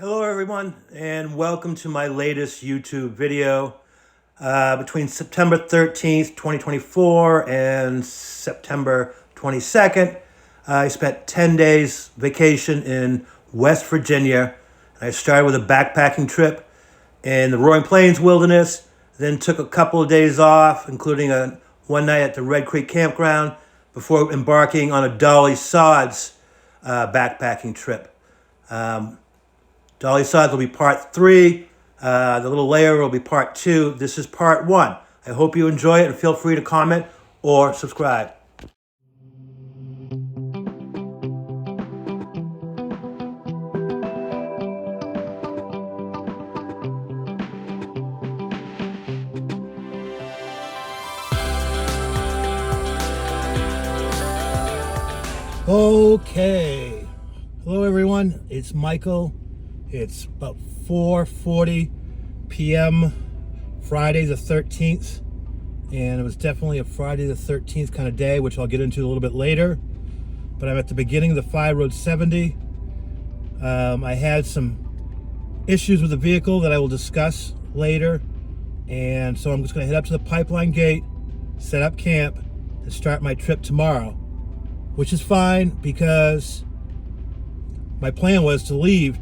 Hello everyone and welcome to my latest YouTube video. Between September 13th, 2024 and September 22nd, I spent 10 days vacation in West Virginia. I started with a backpacking trip in the Roaring Plains Wilderness, then took a couple of days off, including one night at the Red Creek Campground, before embarking on a Dolly Sods backpacking trip. Dolly Sods will be part 3. The little layer will be part 2. This is part 1. I hope you enjoy it and feel free to comment or subscribe. Okay. Hello everyone. It's Michael. It's about 4:40 p.m. Friday the 13th, and it was definitely a Friday the 13th kind of day, which I'll get into a little bit later. But I'm at the beginning of the 5 Road 70. I had some issues with the vehicle that I will discuss later, and so I'm just going to head up to the Pipeline Gate, set up camp, and start my trip tomorrow, which is fine because my plan was to leave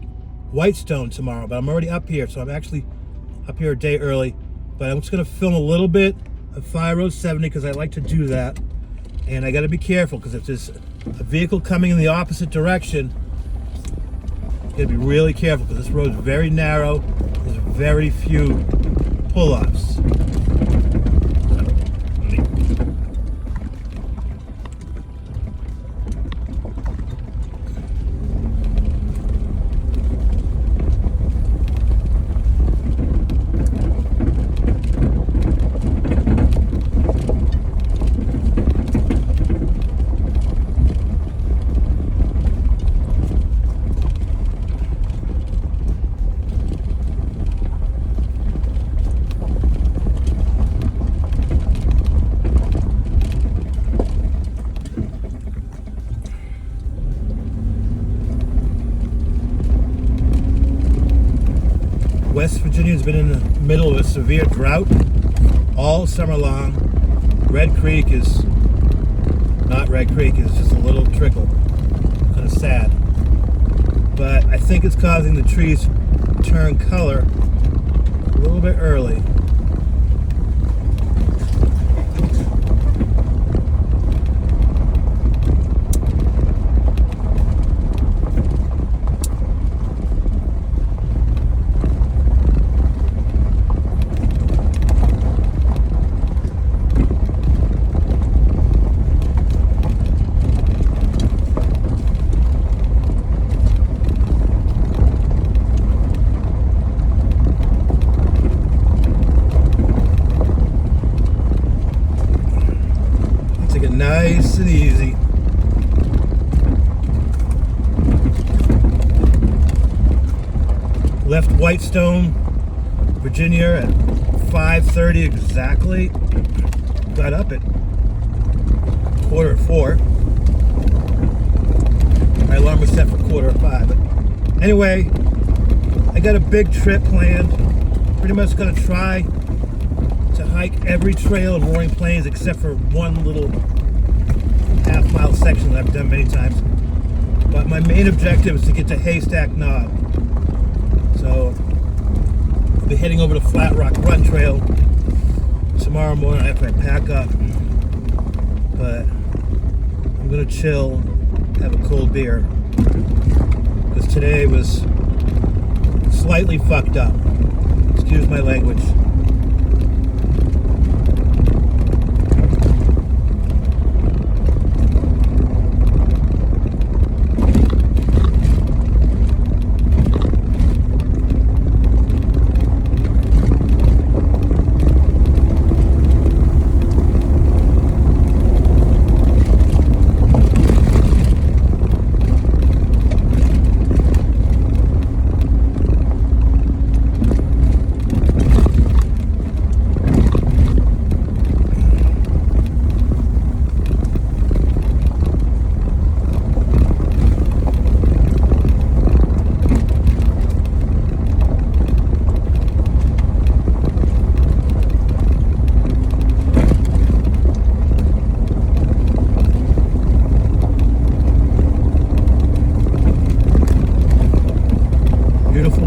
Whitestone tomorrow, but I'm already up here, so I'm actually up here a day early. But I'm just going to film a little bit of 5 Road 70 because I like to do that, and I got to be careful because if there's a vehicle coming in the opposite direction, you got to be really careful because this road is very narrow. There's very few pull-offs. West Virginia has been in the middle of a severe drought all summer long. Red Creek is not Red Creek, it's just a little trickle. Kind of sad. But I think it's causing the trees to turn color a little bit early. Nice and easy. Left Whitestone, Virginia at 5:30 exactly. Got up at 4:45. My alarm was set for 4:45. But anyway, I got a big trip planned. Pretty much gonna try to hike every trail in Roaring Plains except for one little half-mile section that I've done many times. But my main objective is to get to Haystack Knob. So I'll be heading over to Flat Rock Run Trail tomorrow morning after I pack up. But I'm gonna chill, have a cold beer, because today was slightly fucked up. Excuse my language.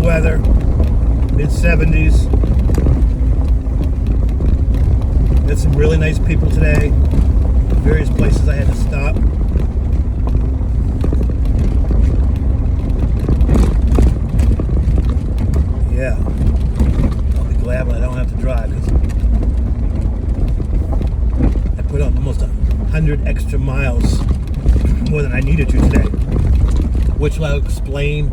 beautiful weather, mid-70s. Met some really nice people today. Various places I had to stop. Yeah, I'll be glad when I don't have to drive, because I put up almost 100 extra miles more than I needed to today, which I'll explain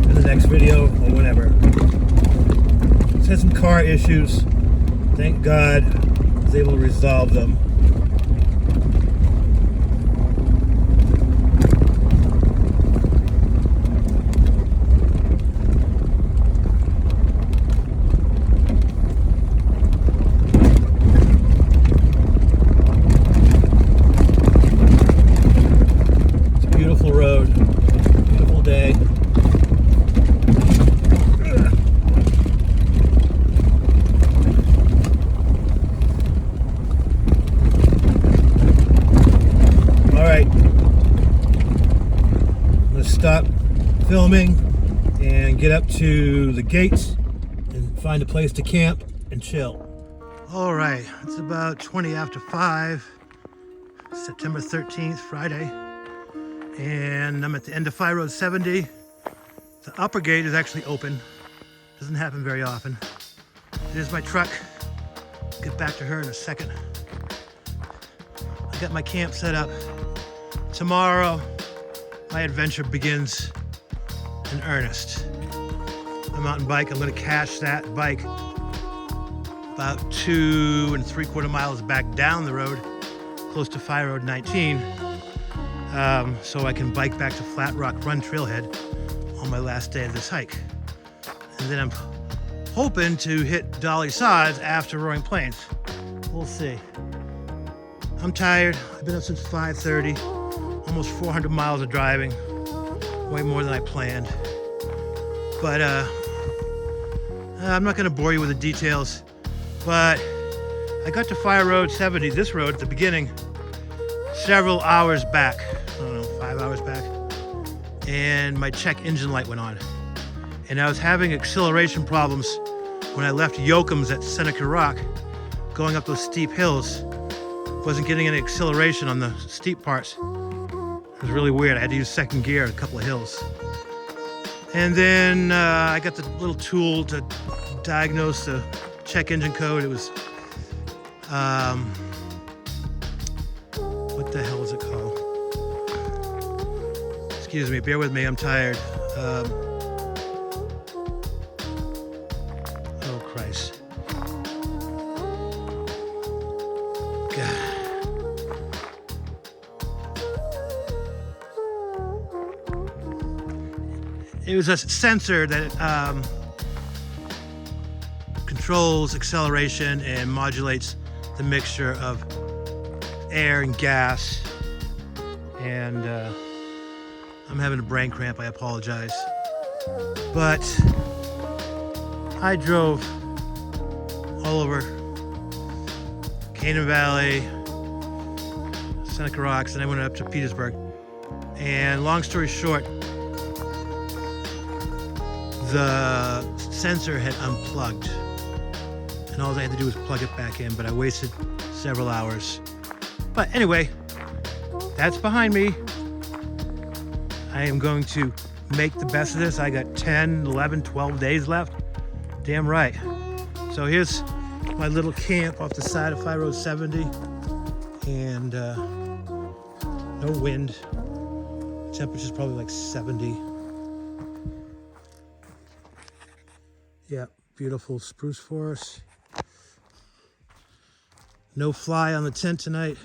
in the next video or whenever. Just had some car issues. Thank God I was able to resolve them. Road, beautiful day. All right, I'm gonna stop filming and get up to the gates and find a place to camp and chill. All right, it's about 20 after 5, September 13th, Friday. And I'm at the end of Fire Road 70. The upper gate is actually open. Doesn't happen very often. There's my truck. Get back to her in a second. I got my camp set up. Tomorrow, my adventure begins in earnest. My mountain bike, I'm gonna cache that bike about 2 3/4 miles back down the road, close to Fire Road 19. So I can bike back to Flat Rock Run Trailhead on my last day of this hike. And then I'm hoping to hit Dolly Sods after Roaring Plains. We'll see. I'm tired. I've been up since 5:30, almost 400 miles of driving, way more than I planned. But I'm not gonna bore you with the details, but I got to Fire Road 70, this road at the beginning, several hours back. I don't know, 5 hours back, and my check engine light went on, and I was having acceleration problems when I left Yoakum's at Seneca Rock, going up those steep hills. Wasn't getting any acceleration on the steep parts. It was really weird. I had to use second gear at a couple of hills, and then I got the little tool to diagnose the check engine code. It was what the hell is it called? Excuse me, bear with me, I'm tired. Oh Christ. God. It was a sensor that controls acceleration and modulates the mixture of air and gas, and I'm having a brain cramp, I apologize. But I drove all over Canaan Valley, Seneca Rocks, and I went up to Petersburg. And long story short, the sensor had unplugged, and all I had to do was plug it back in, but I wasted several hours. But anyway, that's behind me. I am going to make the best of this. I got 10, 11, 12 days left. Damn right. So here's my little camp off the side of Fire Road 70. And no wind. Temperature's probably like 70. Yeah, beautiful spruce forest. No fly on the tent tonight.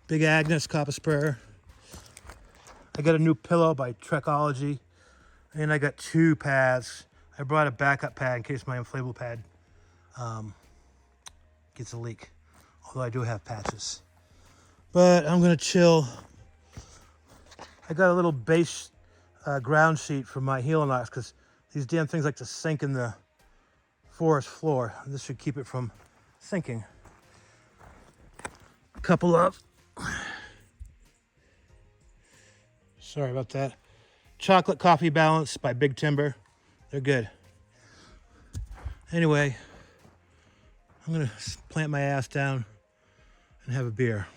Big Agnes Copper Spur. I got a new pillow by Trekology, and I got 2 pads. I brought a backup pad in case my inflatable pad gets a leak, although I do have patches. But I'm gonna chill. I got a little base ground sheet for my Helinox because these damn things like to sink in the forest floor. This should keep it from sinking. A couple of, sorry about that, chocolate coffee balance by Big Timber. They're good. Anyway, I'm gonna plant my ass down and have a beer.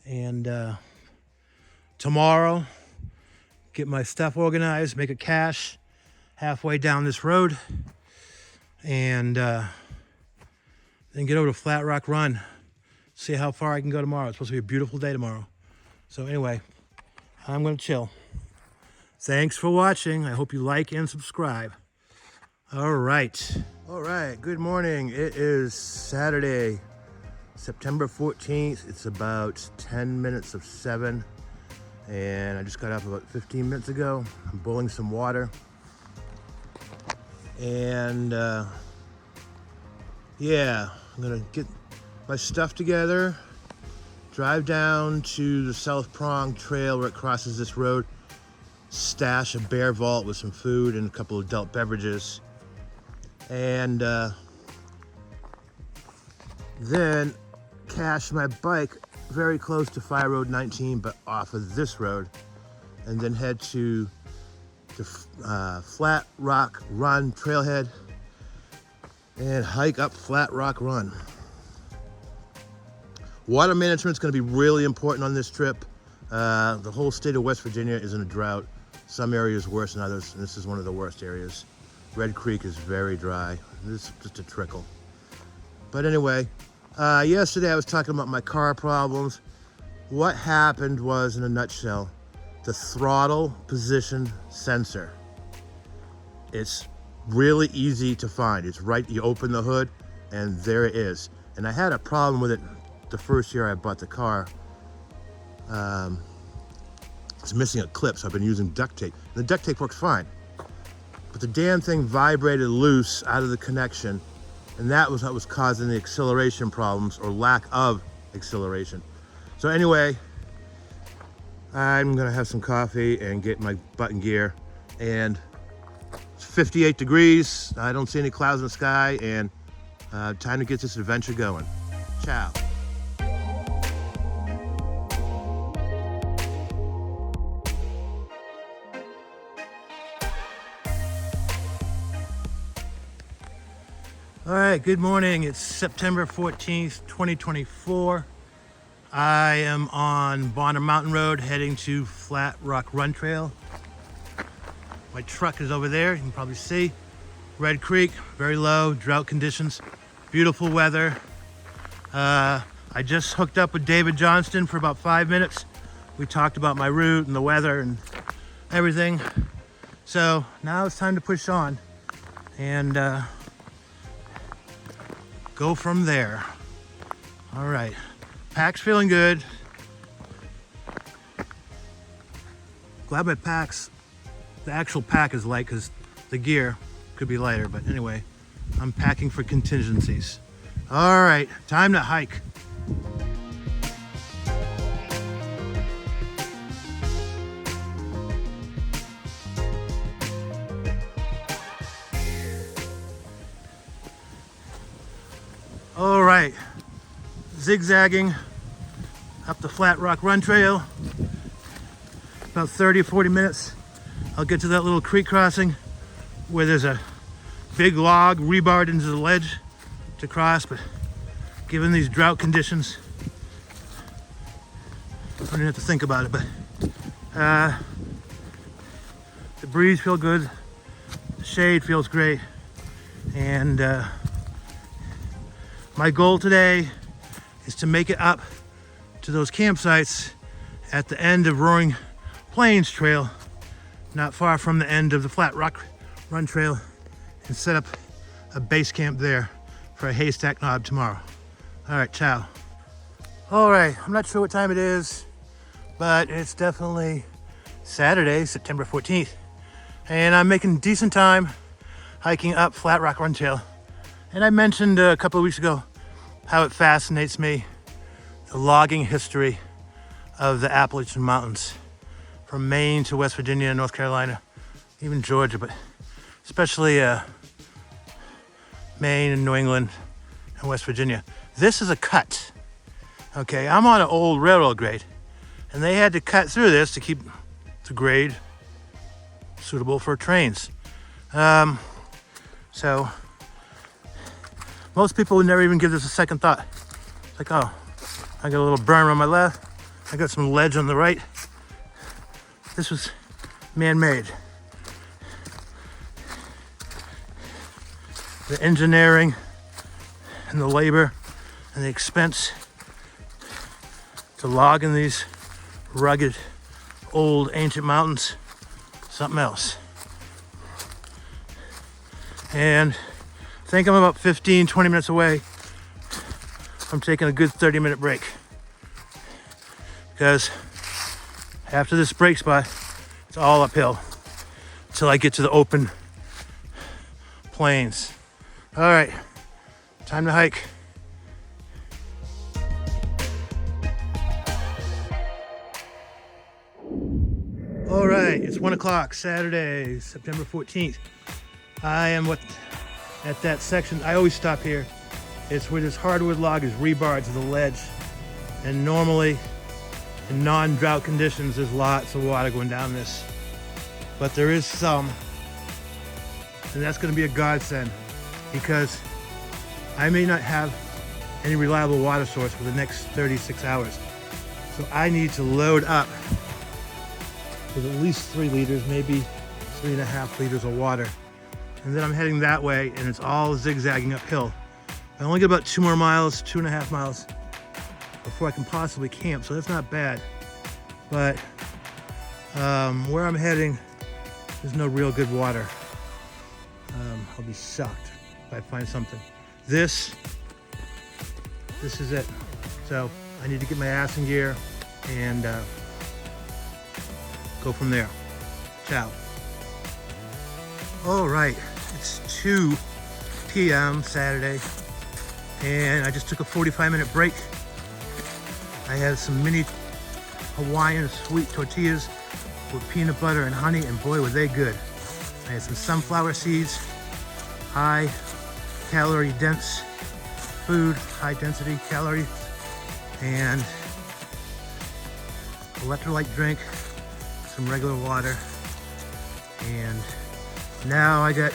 And tomorrow, get my stuff organized, make a cache halfway down this road, and then get over to Flat Rock Run. See how far I can go tomorrow. It's supposed to be a beautiful day tomorrow. So anyway, I'm gonna chill. Thanks for watching. I hope you like and subscribe. All right, good morning. It is Saturday, September 14th. It's about 10 minutes of 7. And I just got up about 15 minutes ago. I'm boiling some water. And yeah, I'm gonna get my stuff together, drive down to the South Prong Trail where it crosses this road, stash a bear vault with some food and a couple of adult beverages, and then cache my bike very close to Fire Road 19, but off of this road, and then head to the Flat Rock Run trailhead and hike up Flat Rock Run. Water management is going to be really important on this trip. The whole state of West Virginia is in a drought. Some areas worse than others, and this is one of the worst areas. Red Creek is very dry. This is just a trickle. But anyway, yesterday I was talking about my car problems. What happened was, in a nutshell, the throttle position sensor. It's really easy to find. It's right, you open the hood and there it is. And I had a problem with it the first year I bought the car. It's missing a clip, so I've been using duct tape. The duct tape works fine, but the damn thing vibrated loose out of the connection, and that was what was causing the acceleration problems, or lack of acceleration. So anyway, I'm gonna have some coffee and get my butt in gear. And it's 58 degrees. I don't see any clouds in the sky, and time to get this adventure going. Ciao. All right, good morning. It's September 14th, 2024. I am on Bonner Mountain Road heading to Flat Rock Run Trail. My truck is over there, you can probably see. Red Creek, very low, drought conditions, beautiful weather. I just hooked up with David Johnston for about 5 minutes. We talked about my route and the weather and everything. So now it's time to push on and go from there. All right, pack's feeling good. Glad my pack's, the actual pack is light because the gear could be lighter, but anyway, I'm packing for contingencies. All right, time to hike. All right, zigzagging up the Flat Rock Run Trail. About 30 or 40 minutes. I'll get to that little creek crossing where there's a big log rebarred into the ledge to cross, but given these drought conditions, I don't even have to think about it, but the breeze feels good, the shade feels great, and my goal today is to make it up to those campsites at the end of Roaring Plains Trail, not far from the end of the Flat Rock Run Trail, and set up a base camp there for a haystack knob tomorrow. All right, ciao. All right, I'm not sure what time it is, but it's definitely Saturday, September 14th, and I'm making decent time hiking up Flat Rock Run Trail. And I mentioned a couple of weeks ago how it fascinates me, the logging history of the Appalachian Mountains, from Maine to West Virginia and North Carolina, even Georgia, but especially Maine and New England and West Virginia. This is a cut. Okay, I'm on an old railroad grade, and they had to cut through this to keep the grade suitable for trains. So most people would never even give this a second thought. Like, oh, I got a little berm on my left, I got some ledge on the right. This was man-made. The engineering and the labor and the expense to log in these rugged, old, ancient mountains, something else. And I think I'm about 15, 20 minutes away from taking a good 30-minute break. Because after this break spot, it's all uphill until I get to the open plains. All right, time to hike. All right, it's 1 o'clock, Saturday, September 14th. I am at that section. I always stop here. It's where this hardwood log is rebarred to the ledge. And normally, in non-drought conditions, there's lots of water going down this. But there is some, and that's gonna be a godsend because I may not have any reliable water source for the next 36 hours. So I need to load up with at least 3 liters, maybe 3.5 liters of water. And then I'm heading that way, and it's all zigzagging uphill. I only get about 2 more miles, 2.5 miles before I can possibly camp, so that's not bad. But where I'm heading, there's no real good water. I'll be shocked if I find something. This is it. So I need to get my ass in gear and go from there. Ciao. All right, it's 2 p.m. Saturday, and I just took a 45-minute break. I had some mini Hawaiian sweet tortillas with peanut butter and honey, and boy, were they good. I had some sunflower seeds, high calorie dense food, high density calories, and electrolyte drink, some regular water, and now I got,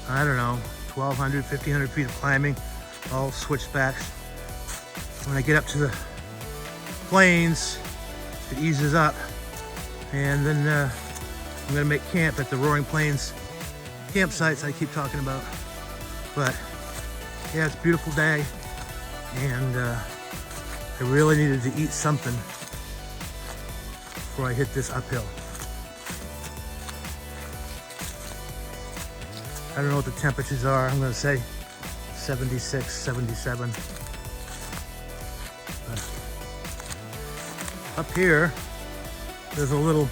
I don't know, 1,200, 1,500 feet of climbing, all switchbacks. When I get up to the plains, it eases up, and then I'm gonna make camp at the Roaring Plains campsites I keep talking about. But yeah, it's a beautiful day, and I really needed to eat something before I hit this uphill. I don't know what the temperatures are. I'm gonna say 76, 77. But up here, there's a little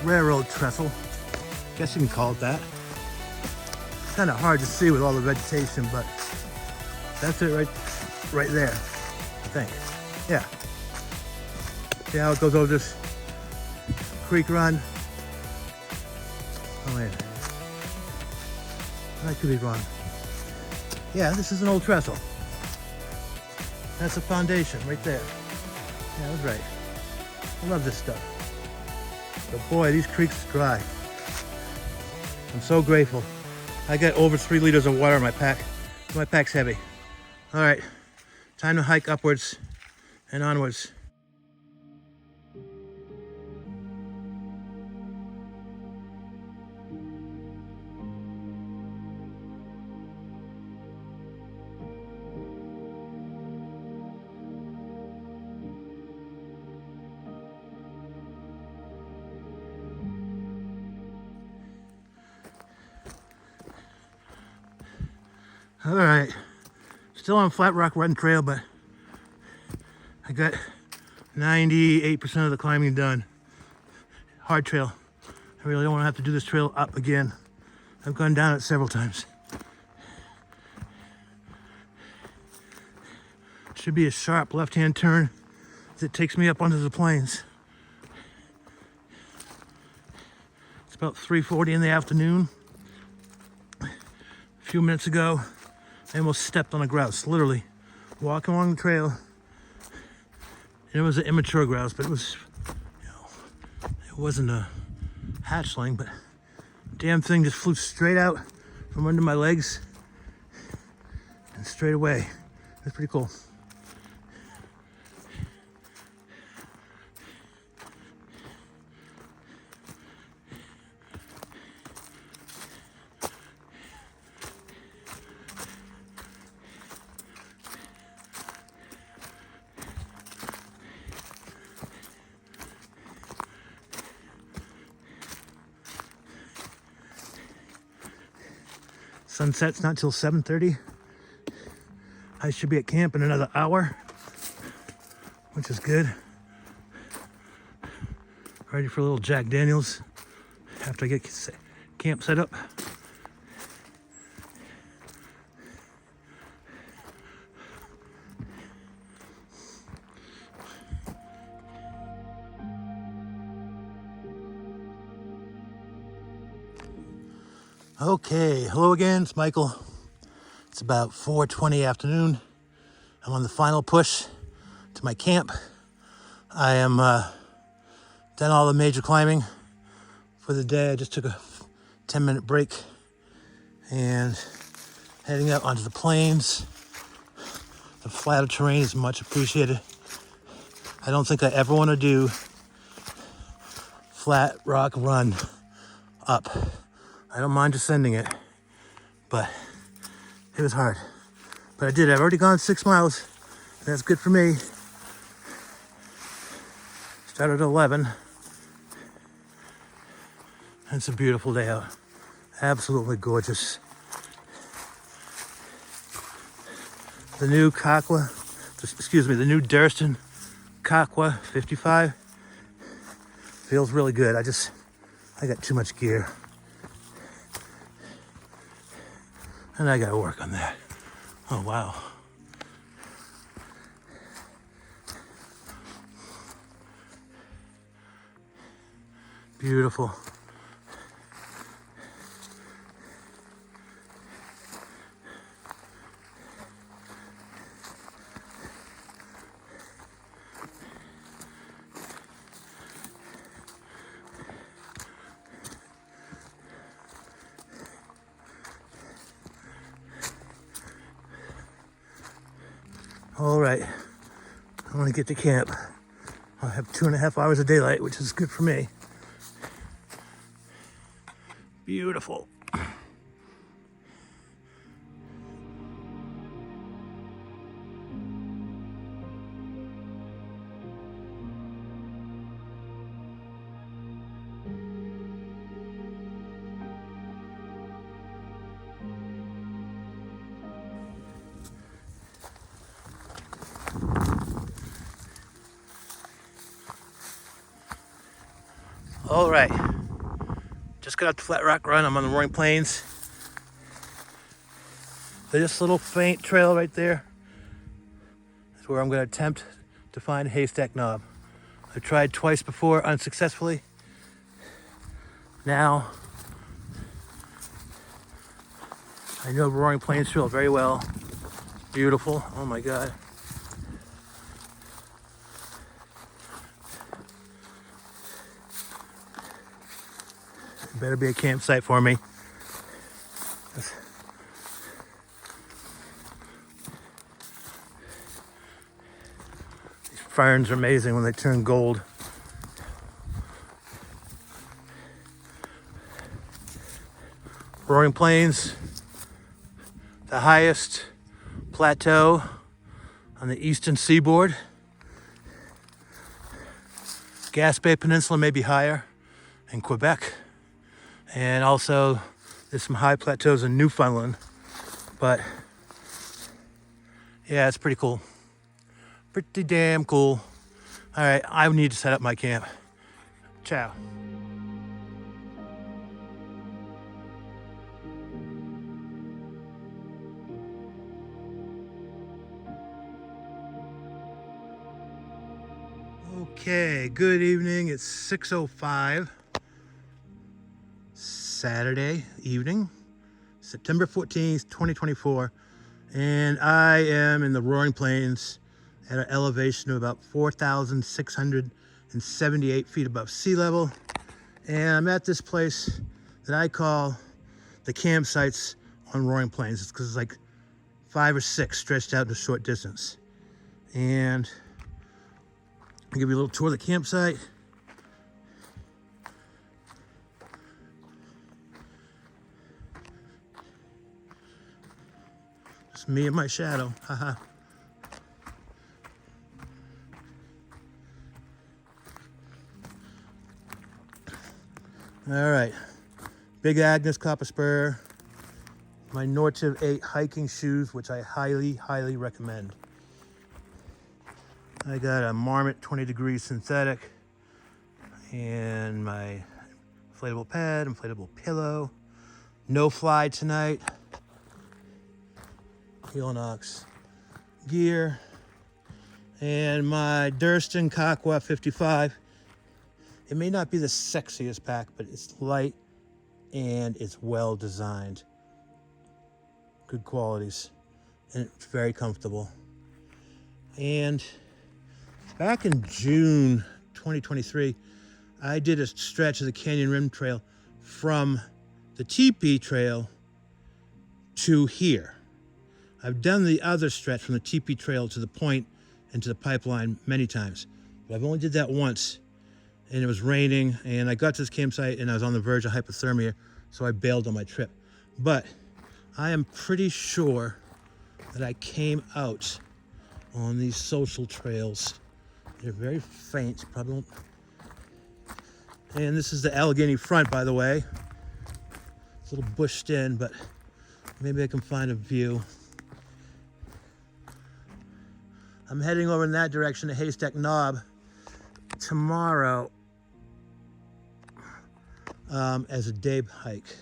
railroad trestle. Guess you can call it that. It's kind of hard to see with all the vegetation, but that's it right there, I think. Yeah. See how it goes over this creek run? Oh wait, I could be wrong. Yeah, this is an old trestle. That's a foundation right there. Yeah, I was right. I love this stuff. But boy, these creeks are dry. I'm so grateful. I got over 3 liters of water in my pack. My pack's heavy. All right, time to hike upwards and onwards. All right, still on Flat Rock Run Trail, but I got 98% of the climbing done. Hard trail. I really don't want to have to do this trail up again. I've gone down it several times. Should be a sharp left-hand turn that takes me up onto the plains. It's about 3:40 in the afternoon. A few minutes ago, I almost stepped on a grouse, literally walking along the trail. And it was an immature grouse, but it was, it wasn't a hatchling, but damn thing just flew straight out from under my legs and straight away. That's pretty cool. Sunset's not till 7:30. I should be at camp in another hour, which is good. Ready for a little Jack Daniels after I get camp set up. Okay, hello again, it's Michael. It's about 4:20 afternoon. I'm on the final push to my camp. I am done all the major climbing for the day. I just took a 10-minute break and heading out onto the plains. The flatter terrain is much appreciated. I don't think I ever want to do flat rock run up. I don't mind descending it, but it was hard. But I did. I've already gone 6 miles. And that's good for me. Started at 11. And it's a beautiful day out. Absolutely gorgeous. The new the new Durston Kakwa 55 feels really good. I got too much gear. And I gotta work on that. Oh, wow. Beautiful. All right, I want to get to camp. I'll have 2.5 hours of daylight, which is good for me. Beautiful. All right, just got off the Flat Rock Run. I'm on the Roaring Plains. This little faint trail right there is where I'm going to attempt to find a haystack knob. I've tried twice before unsuccessfully. Now, I know Roaring Plains Trail very well. Beautiful. Oh my God. Better be a campsite for me. These ferns are amazing when they turn gold. Roaring Plains, the highest plateau on the eastern seaboard. Gaspé Peninsula may be higher in Quebec. And also, there's some high plateaus in Newfoundland. But, yeah, it's pretty cool. Pretty damn cool. All right, I need to set up my camp. Ciao. Okay, good evening. It's 6:05 Saturday evening, September 14th, 2024, and I am in the Roaring Plains at an elevation of about 4,678 feet above sea level, and I'm at this place that I call the campsites on Roaring Plains. It's because it's like 5 or 6 stretched out in a short distance. And I'll give you a little tour of the campsite. Just me and my shadow, haha. All right, Big Agnes Copper Spur, my Nortiv 8 hiking shoes, which I highly, highly recommend. I got a Marmot 20 degree synthetic and my inflatable pad, inflatable pillow. No fly tonight. Helinox gear. And my Durston Kakwa 55. It may not be the sexiest pack, but it's light and it's well designed. Good qualities. And it's very comfortable. And back in June 2023, I did a stretch of the Canyon Rim Trail from the TP Trail to here. I've done the other stretch from the TP Trail to the point and to the pipeline many times, but I've only did that once, and it was raining, and I got to this campsite and I was on the verge of hypothermia, so I bailed on my trip. But I am pretty sure that I came out on these social trails. They're very faint, probably won't. And this is the Allegheny Front, by the way. It's a little bushed in, but maybe I can find a view. I'm heading over in that direction to Haystack Knob tomorrow as a day hike.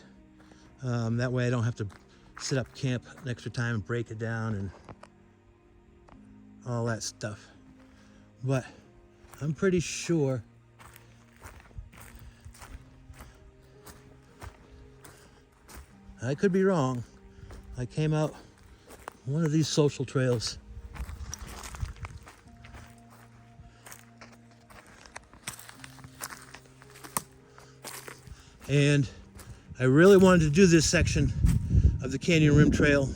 That way I don't have to set up camp an extra time and break it down and all that stuff. But I'm pretty sure I could be wrong. I came out one of these social trails. And I really wanted to do this section of the Canyon Rim Trail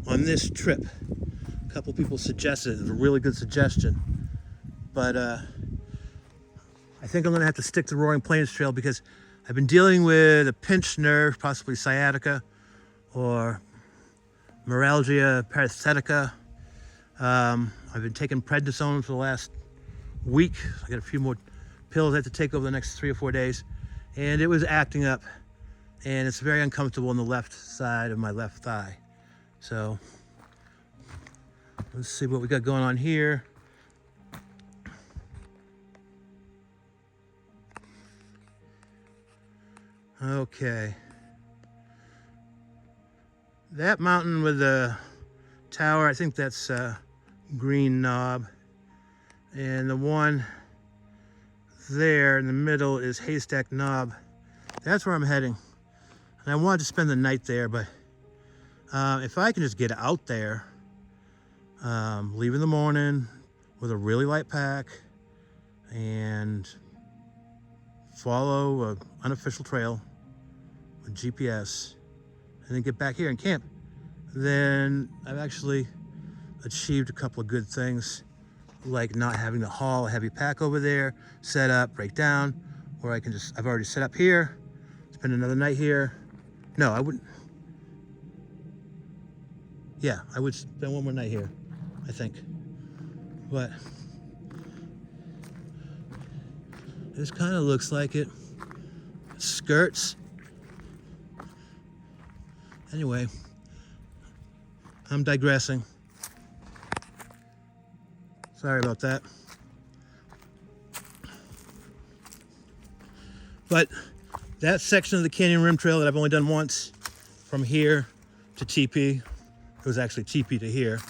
on this trip. A couple people suggested it. It was a really good suggestion. But I think I'm gonna have to stick to the Roaring Plains Trail because I've been dealing with a pinched nerve, possibly sciatica or neuralgia paresthetica. I've been taking prednisone for the last week. I got a few more pills I have to take over the next 3 or 4 days. And it was acting up, and it's very uncomfortable on the left side of my left thigh. So let's see what we got going on here. Okay. That mountain with the tower, I think that's Green Knob. And the one there in the middle is Haystack Knob. That's where I'm heading. And I wanted to spend the night there, but if I can just get out there, leave in the morning with a really light pack and follow an unofficial trail with GPS and then get back here and camp, then I've actually achieved a couple of good things, like not having to haul a heavy pack over there, set up, break down, or I can just, I've already set up here, spend another night here. No, I wouldn't. Yeah, I would spend one more night here, I think. But this kind of looks like it. Skirts. Anyway, I'm digressing. Sorry about that. But that section of the Canyon Rim Trail that I've only done once, from here to TP, it was actually TP to here,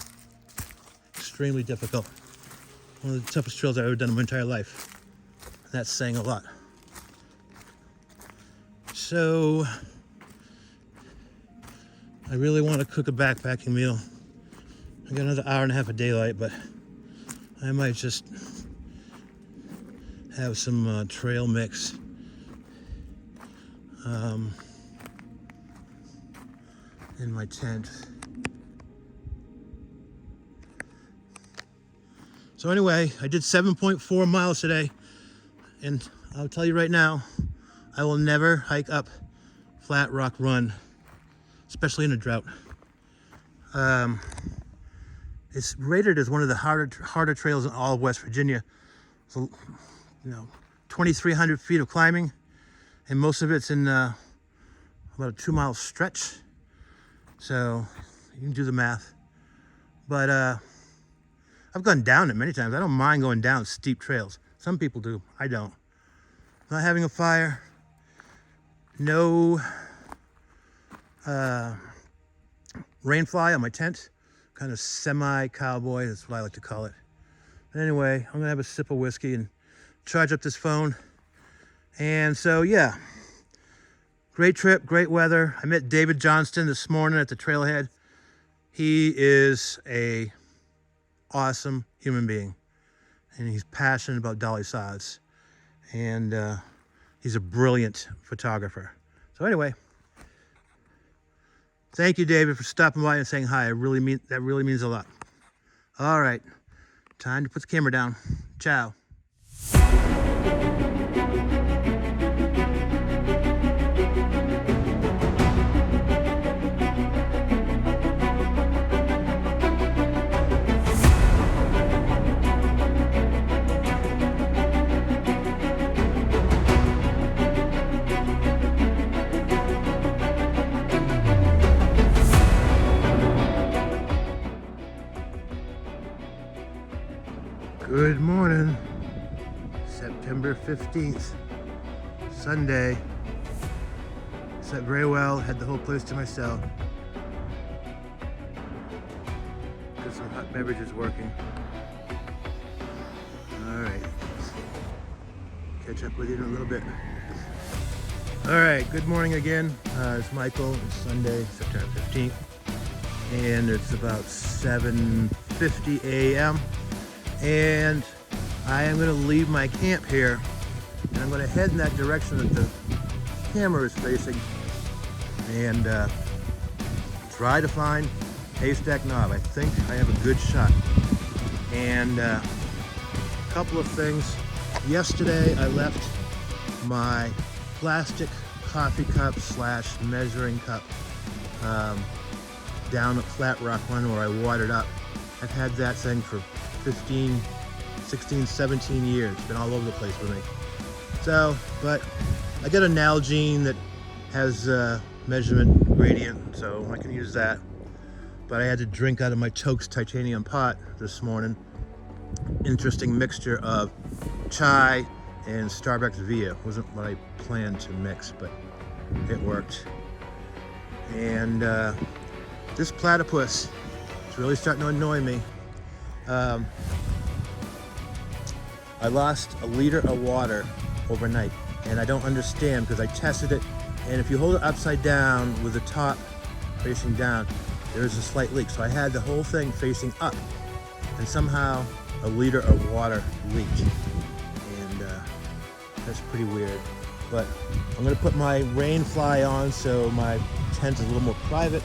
extremely difficult. One of the toughest trails I've ever done in my entire life. That's saying a lot. So, I really want to cook a backpacking meal. I got another hour and a half of daylight, but I might just have some trail mix. In my tent. So anyway, I did 7.4 miles today, and I'll tell you right now, I will never hike up Flat Rock Run, especially in a drought. It's rated as one of the harder trails in all of West Virginia. So, 2,300 feet of climbing, and most of it's in about a 2-mile stretch. So you can do the math. But I've gone down it many times. I don't mind going down steep trails. Some people do. I don't. Not having a fire. No rainfly on my tent. Kind of semi-cowboy. That's what I like to call it. But anyway, I'm going to have a sip of whiskey and charge up this phone. And so, yeah. Great trip, great weather. I met David Johnston this morning at the trailhead. He is a awesome human being, and he's passionate about dolly sods, and he's a brilliant photographer. So anyway, thank you, David, for stopping by and saying hi. That really means a lot. All right, time to put the camera down. Ciao. Good morning, September 15th, Sunday. Slept very well, had the whole place to myself. Got some hot beverages working. All right, catch up with you in a little bit. All right, good morning again. It's Michael. It's Sunday, September 15th, and it's about 7:50 a.m. And I am going to leave my camp here, and I'm going to head in that direction that the camera is facing, and try to find Haystack Knob. I think I have a good shot. And a couple of things. Yesterday I left my plastic coffee cup / measuring cup down at Flat Rock Run where I watered up. I've had that thing for 15, 16, 17 years. Been all over the place with me. So, but I got a Nalgene that has measurement gradient, so I can use that. But I had to drink out of my Tokes titanium pot this morning. Interesting mixture of chai and Starbucks Via. Wasn't what I planned to mix, but it worked. And this platypus is really starting to annoy me. I lost a liter of water overnight, and I don't understand because I tested it, and if you hold it upside down with the top facing down, there's a slight leak. So I had the whole thing facing up, and somehow a liter of water leaked, and that's pretty weird. But I'm gonna put my rain fly on so my tent is a little more private,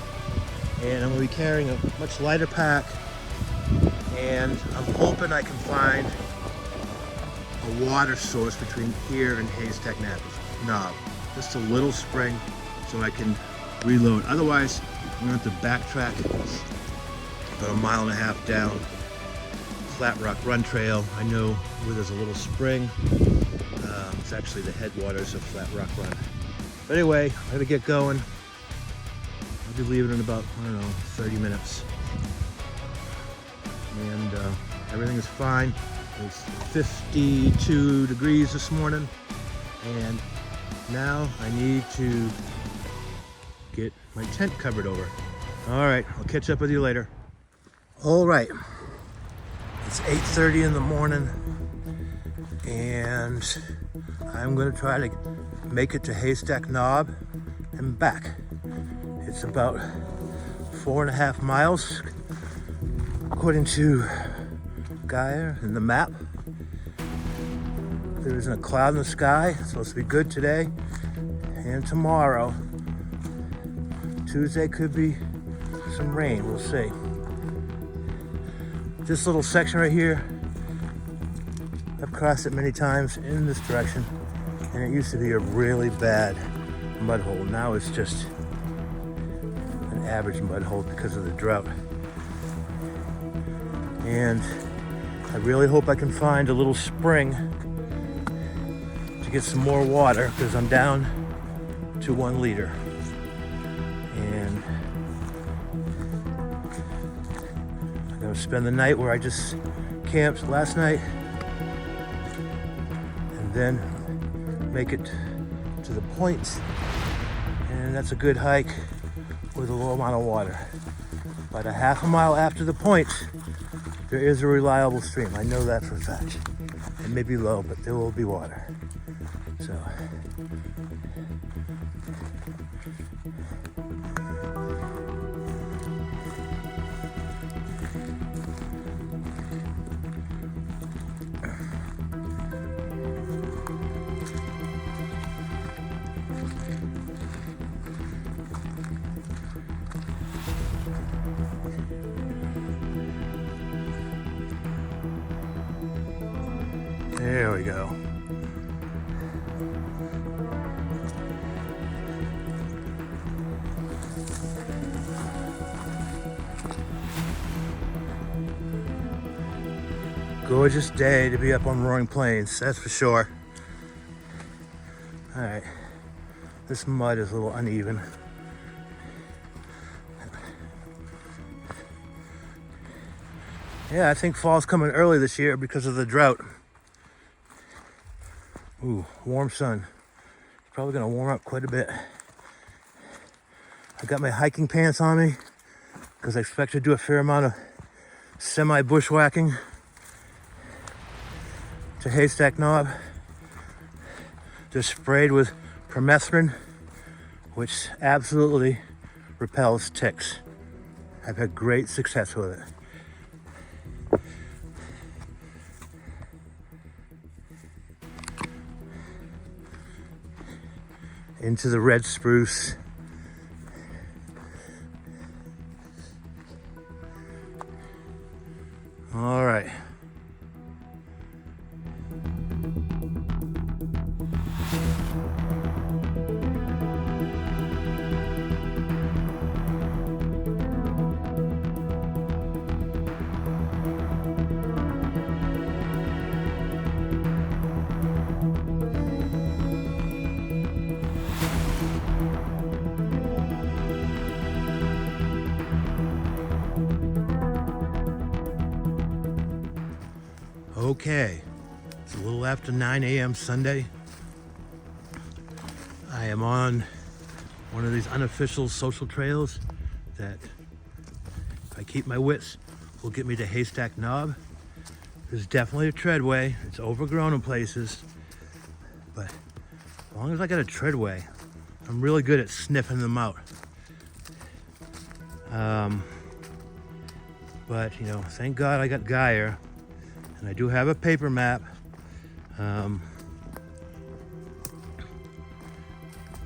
and I'm gonna be carrying a much lighter pack, and I'm hoping I can find a water source between here and Haystack Knob. Just a little spring so I can reload. Otherwise, I'm gonna have to backtrack about 1.5 miles down Flat Rock Run Trail. I know where there's a little spring. It's actually the headwaters of Flat Rock Run. But anyway, I gotta get going. I'll be leaving in about, 30 minutes. And everything is fine. It's 52 degrees this morning, and now I need to get my tent covered over. All right, I'll catch up with you later. All right, it's It's 8:30 in the morning, and I'm gonna try to make it to Haystack Knob and back. It's about 4.5 miles, according to Gaia and the map. There isn't a cloud in the sky. It's supposed to be good today and tomorrow. Tuesday could be some rain, we'll see. This little section right here, I've crossed it many times in this direction, and it used to be a really bad mud hole. Now it's just an average mud hole because of the drought. And I really hope I can find a little spring to get some more water, because I'm down to 1 liter. And I'm gonna spend the night where I just camped last night, and then make it to the point. And that's a good hike with a low amount of water. About a half a mile after the point, there is a reliable stream. I know that for a fact. It may be low, but there will be water. So there we go. Gorgeous day to be up on Roaring Plains, that's for sure. All right, this mud is a little uneven. Yeah, I think fall's coming early this year because of the drought. Ooh, warm sun. Probably gonna warm up quite a bit. I got my hiking pants on me because I expect to do a fair amount of semi-bushwhacking to Haystack Knob. They're sprayed with permethrin, which absolutely repels ticks. I've had great success with it. Into the red spruce. All right. Okay, it's a little after 9 a.m. Sunday. I am on one of these unofficial social trails that, if I keep my wits, will get me to Haystack Knob. There's definitely a treadway. It's overgrown in places, but as long as I got a treadway, I'm really good at sniffing them out. But you know, thank God I got Gaia. And I do have a paper map.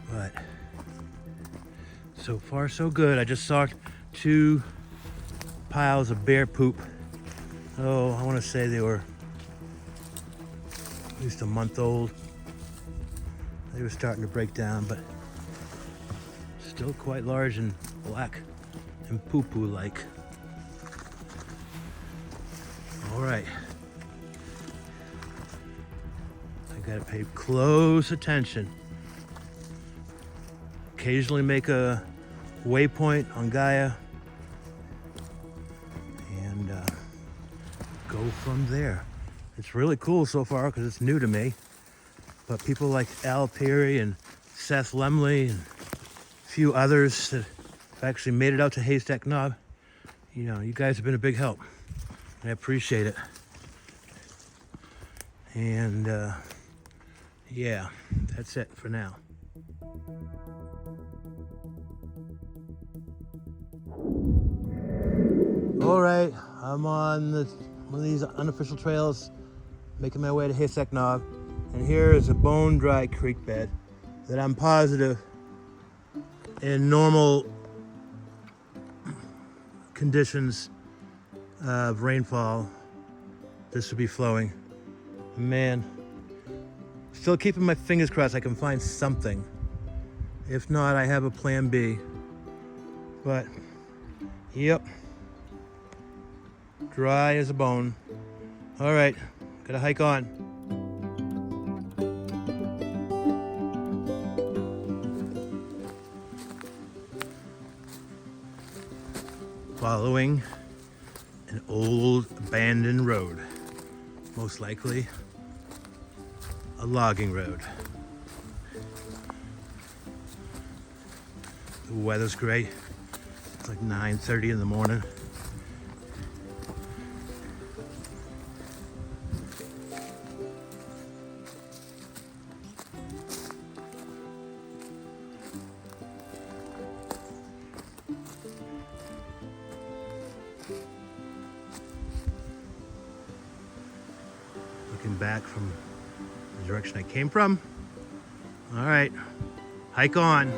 But so far so good. I just saw 2 piles of bear poop. Oh, I want to say they were at least a month old. They were starting to break down, but still quite large and black and poo-poo like. All right. Gotta pay close attention. Occasionally make a waypoint on Gaia and go from there. It's really cool so far because it's new to me. But people like Al Perry and Seth Lemley and a few others that have actually made it out to Haystack Knob, you know, you guys have been a big help. I appreciate it. And yeah, that's it for now. All right, I'm on one of these unofficial trails, making my way to Haystack Knob, and here is a bone-dry creek bed that I'm positive in normal conditions of rainfall, this would be flowing. Man, still keeping my fingers crossed I can find something. If not, I have a plan B. But, yep. Dry as a bone. All right, gotta hike on. Following an old abandoned road. Most likely a logging road. The weather's great. It's like 9:30 in the morning. Looking back from the direction I came from. All right, hike on.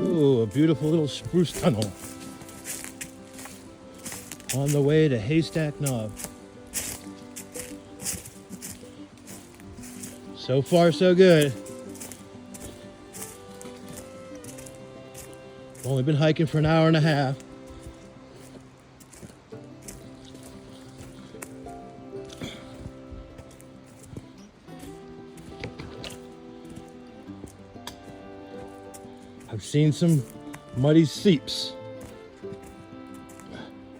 Ooh, a beautiful little spruce tunnel on the way to Haystack Knob. So far, so good. Only been hiking for an hour and a half. I've seen some muddy seeps,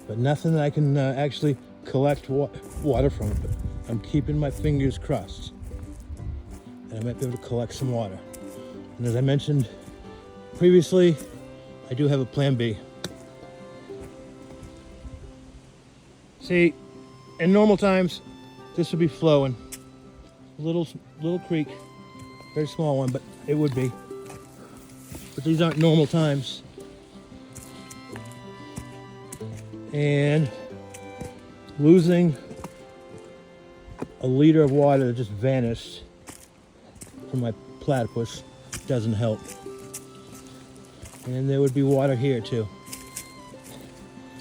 but nothing that I can actually collect water from. But I'm keeping my fingers crossed that I might be able to collect some water. And as I mentioned previously, I do have a plan B. See, in normal times, this would be flowing. Little creek, very small one, but it would be. But these aren't normal times. And losing a liter of water that just vanished from my platypus doesn't help. And there would be water here too.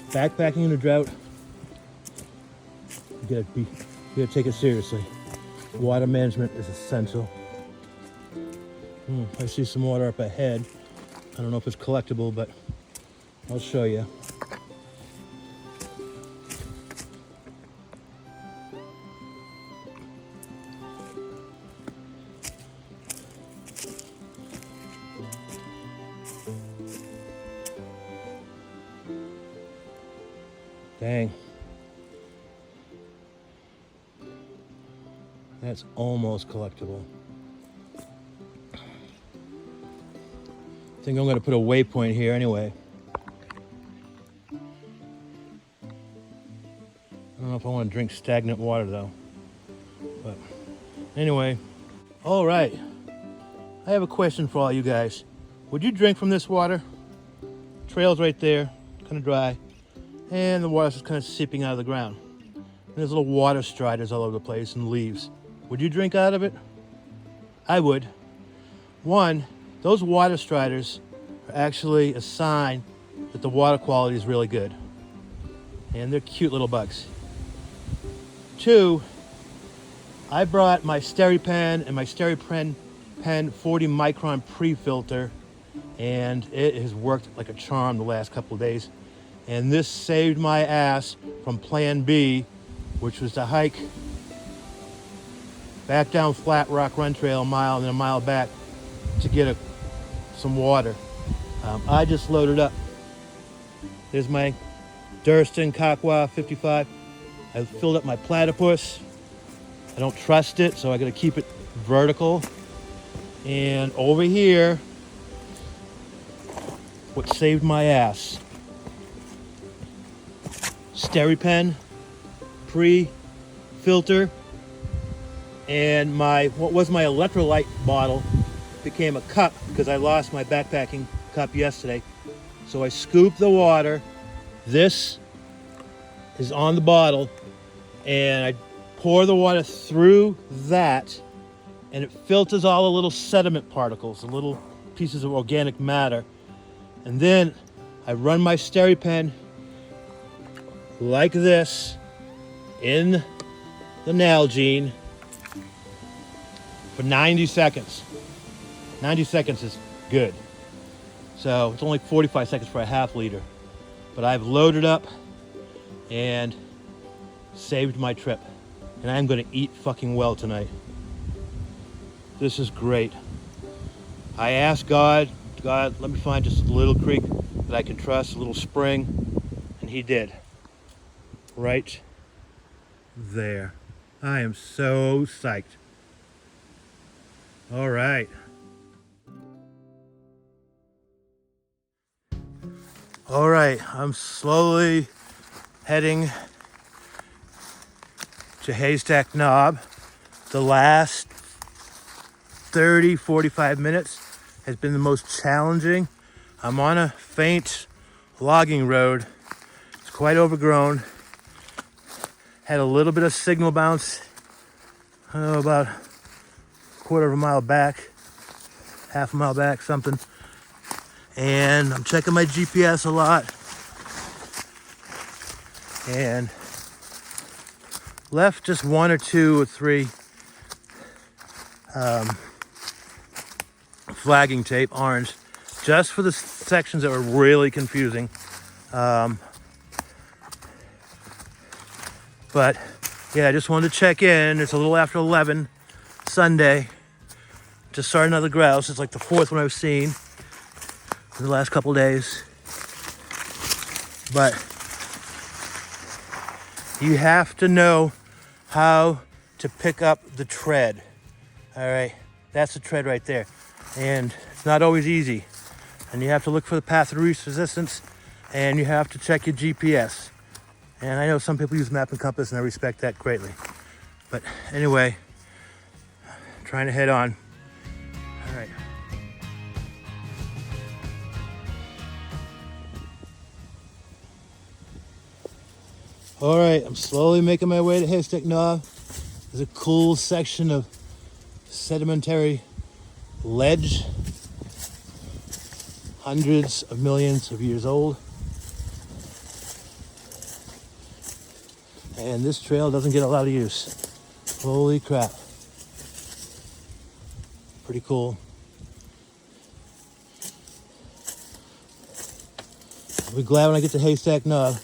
Backpacking in a drought, you gotta take it seriously. Water management is essential. I see some water up ahead. I don't know if it's collectible, but I'll show you. Dang. That's almost collectible. I think I'm going to put a waypoint here anyway. I don't know if I want to drink stagnant water though. But anyway, all right. I have a question for all you guys. Would you drink from this water? Trail's right there, kind of dry. And the water's just kind of seeping out of the ground. And there's little water striders all over the place and leaves. Would you drink out of it? I would. One, those water striders are actually a sign that the water quality is really good. And they're cute little bugs. Two, I brought my SteriPen and my SteriPen 40 micron pre-filter, and it has worked like a charm the last couple of days. And this saved my ass from plan B, which was to hike back down Flat Rock Run Trail a mile and then a mile back to get some water. I just loaded up. There's my Durston Kakwa 55 I filled up my platypus. I don't trust it, so I gotta keep it vertical. And over here, what saved my ass. SteriPen pre-filter, and what was my electrolyte bottle became a cup because I lost my backpacking cup yesterday. So I scooped the water. This is on the bottle, and I pour the water through that, and it filters all the little sediment particles, the little pieces of organic matter. And then I run my SteriPen like this in the Nalgene for 90 seconds. 90 seconds is good. So it's only 45 seconds for a half liter. But I've loaded up and saved my trip. And I'm gonna eat fucking well tonight. This is great. I asked God, let me find just a little creek that I can trust, a little spring, and he did. Right there. I am so psyched. All right. All right, I'm slowly heading to Haystack Knob. The last 30, 45 minutes has been the most challenging. I'm on a faint logging road. It's quite overgrown. Had a little bit of signal bounce, about a quarter of a mile back, half a mile back, something. And I'm checking my GPS a lot. And left just 1 or 2 or 3 flagging tape, orange, just for the sections that were really confusing. But yeah, I just wanted to check in. It's a little after 11 Sunday. Just saw another grouse. It's like the 4th one I've seen in the last couple days. But you have to know how to pick up the tread. All right, that's the tread right there. And it's not always easy. And you have to look for the path of least resistance, and you have to check your GPS. And I know some people use map and compass, and I respect that greatly. But anyway, trying to head on. All right. All right, I'm slowly making my way to Haystack Knob. There's a cool section of sedimentary ledge, hundreds of millions of years old. And this trail doesn't get a lot of use. Holy crap. Pretty cool. I'll be glad when I get to Haystack Knob.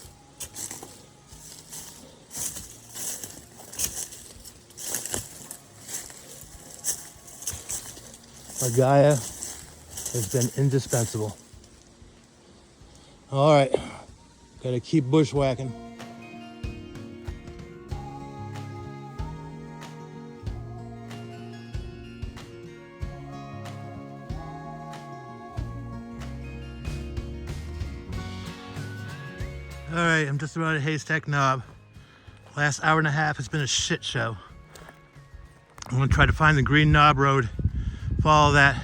Our Gaia has been indispensable. All right, gotta keep bushwhacking. All right, I'm just about at Haystack Knob. Last hour and a half has been a shit show. I'm gonna try to find the Green Knob Road, follow that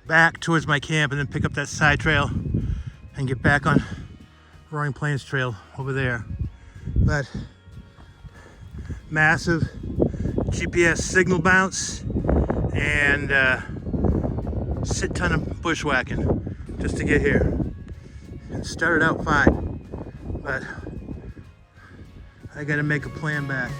back towards my camp, and then pick up that side trail and get back on Roaring Plains Trail over there. But massive GPS signal bounce and shit ton of bushwhacking just to get here. It started out fine, but I gotta make a plan back.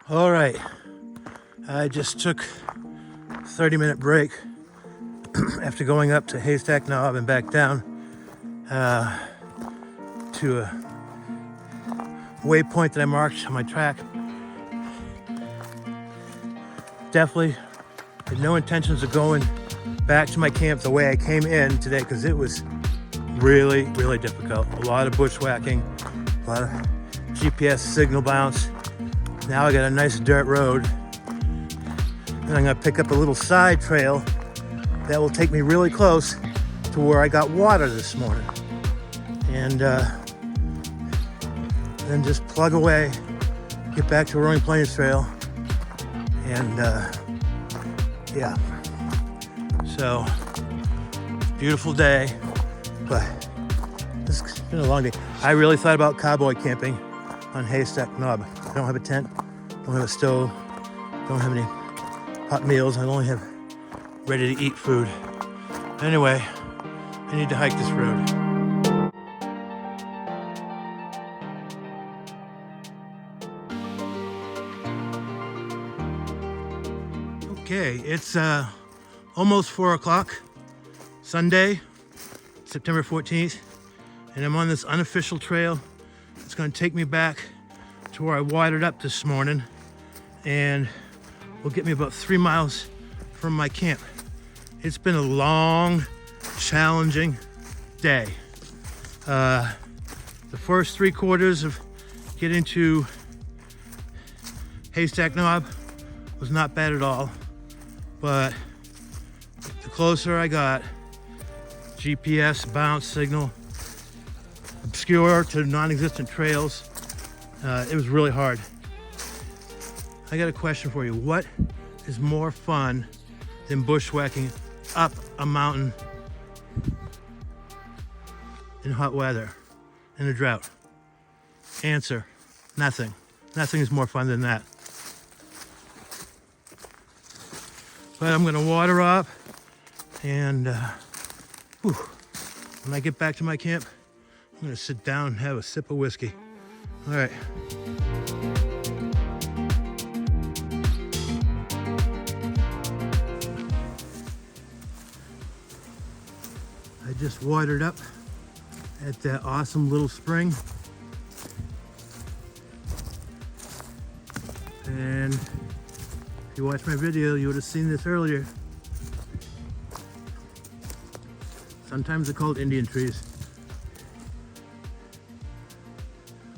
All right, I just took a 30-minute break after going up to Haystack Knob and back down to a waypoint that I marked on my track. Definitely had no intentions of going back to my camp the way I came in today, because it was really, really difficult. A lot of bushwhacking, a lot of GPS signal bounce. Now I got a nice dirt road, and I'm gonna pick up a little side trail that will take me really close to where I got water this morning. And then just plug away, get back to Roaring Plains Trail, and yeah. So, beautiful day, but this has been a long day. I really thought about cowboy camping on Haystack Knob. I don't have a tent, don't have a stove, don't have any hot meals. I only have ready to eat food. Anyway, I need to hike this road. Okay, it's almost 4 o'clock, Sunday, September 14th, and I'm on this unofficial trail. It's gonna take me back to where I watered up this morning, and will get me about 3 miles from my camp. It's been a long, challenging day. The first 3/4 of getting to Haystack Knob was not bad at all, but the closer I got, GPS bounce signal, obscure to non-existent trails, it was really hard. I got a question for you. What is more fun than bushwhacking up a mountain in hot weather, in a drought? Answer, nothing. Nothing is more fun than that. But I'm gonna water up, and when I get back to my camp, I'm gonna sit down and have a sip of whiskey. All right. I just watered up at that awesome little spring. And if you watched my video, you would have seen this earlier. Sometimes they're called Indian trees.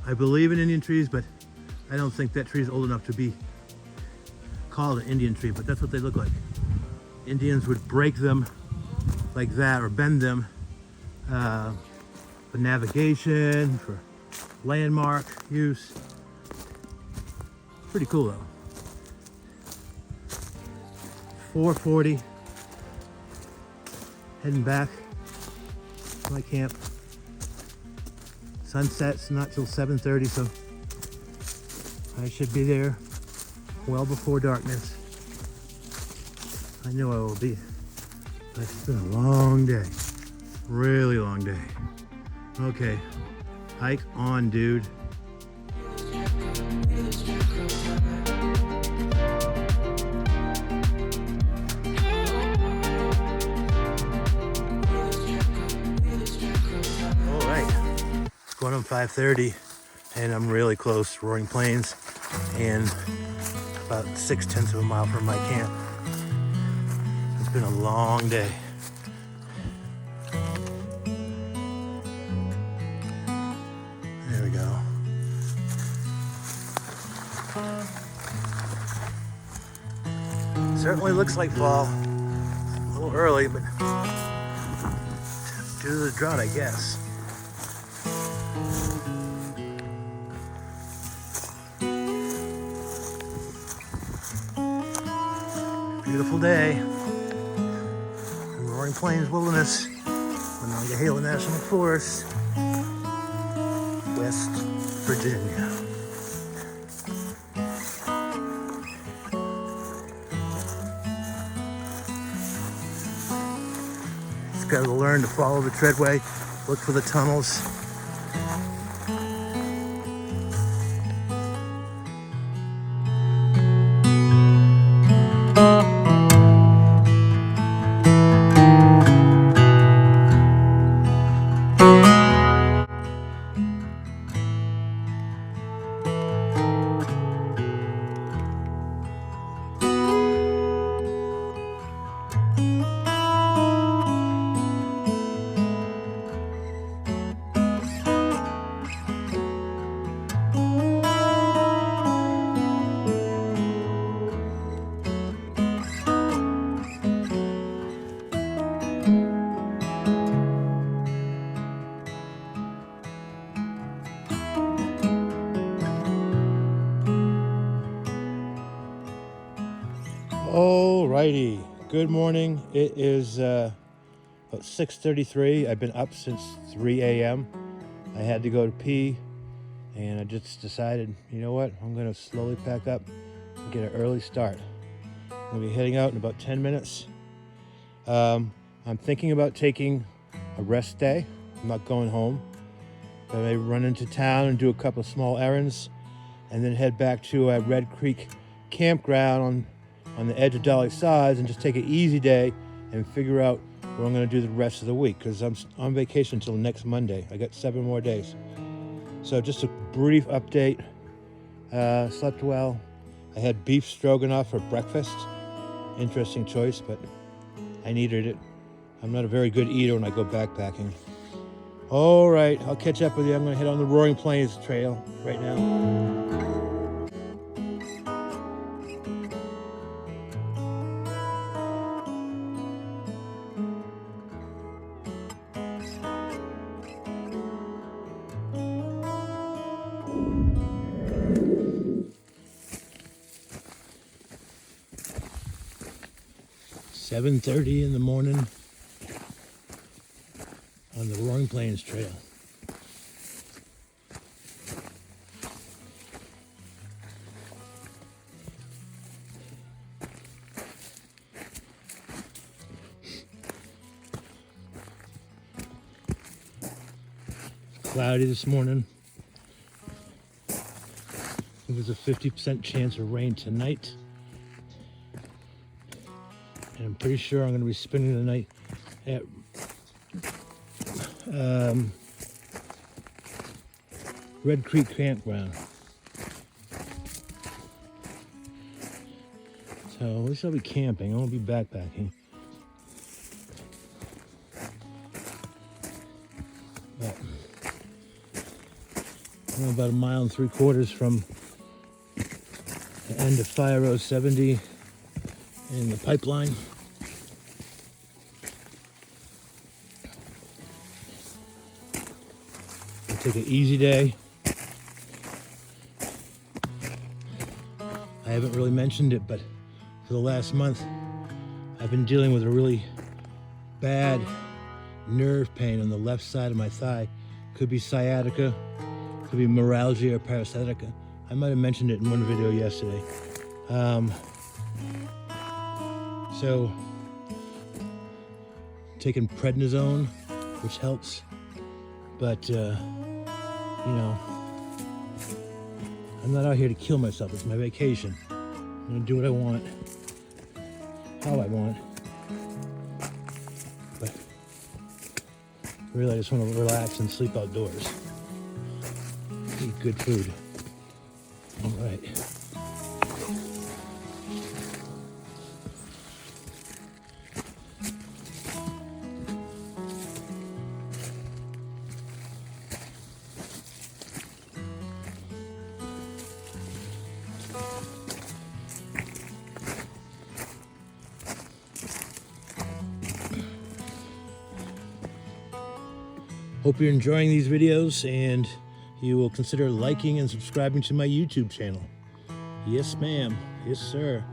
I believe in Indian trees, but I don't think that tree is old enough to be called an Indian tree, but that's what they look like. Indians would break them like that or bend them for navigation, for landmark use. Pretty cool though. 4:40, heading back to my camp. Sunset's not till 7:30, so I should be there well before darkness. I know I will be. But it's been a long day, really long day. Okay, hike on, dude. Going on 5:30, and I'm really close to Roaring Plains and about 6/10 of a mile from my camp. It's been a long day. There we go. Certainly looks like fall. A little early, but due to the drought, I guess. Beautiful day in Roaring Plains Wilderness, Monongahela National Forest, West Virginia. Just got to learn to follow the treadway, look for the tunnels. Alrighty, good morning. It is about 6:33. I've been up since 3 a.m. I had to go to pee, and I just decided, you know what, I'm going to slowly pack up and get an early start. I'm going to be heading out in about 10 minutes. I'm thinking about taking a rest day. I'm not going home. I may run into town and do a couple of small errands, and then head back to Red Creek Campground on the edge of Dolly Sides and just take an easy day and figure out what I'm going to do the rest of the week, because I'm on vacation until next Monday. I got 7 more days. So just a brief update. Slept well. I had beef stroganoff for breakfast. Interesting choice, but I needed it. I'm not a very good eater when I go backpacking. All right, I'll catch up with you. I'm going to head on the Roaring Plains Trail right now. It's 7:30 in the morning on the Roaring Plains Trail. It's cloudy this morning. There's a 50% chance of rain tonight. And I'm pretty sure I'm going to be spending the night at Red Creek Campground. So at least I'll be camping. I won't be backpacking. But I'm about 1.75 miles from the end of Fire Road 70 and the pipeline. I'll take an easy day. I haven't really mentioned it, but for the last month, I've been dealing with a really bad nerve pain on the left side of my thigh. Could be sciatica, could be neuralgia or parasitica. I might have mentioned it in one video yesterday. So, taking prednisone, which helps, but you know, I'm not out here to kill myself. It's my vacation. I'm gonna do what I want, how I want, but really I just want to relax and sleep outdoors, eat good food. All right. Hope you're enjoying these videos and you will consider liking and subscribing to my YouTube channel. Yes, ma'am. Yes, sir.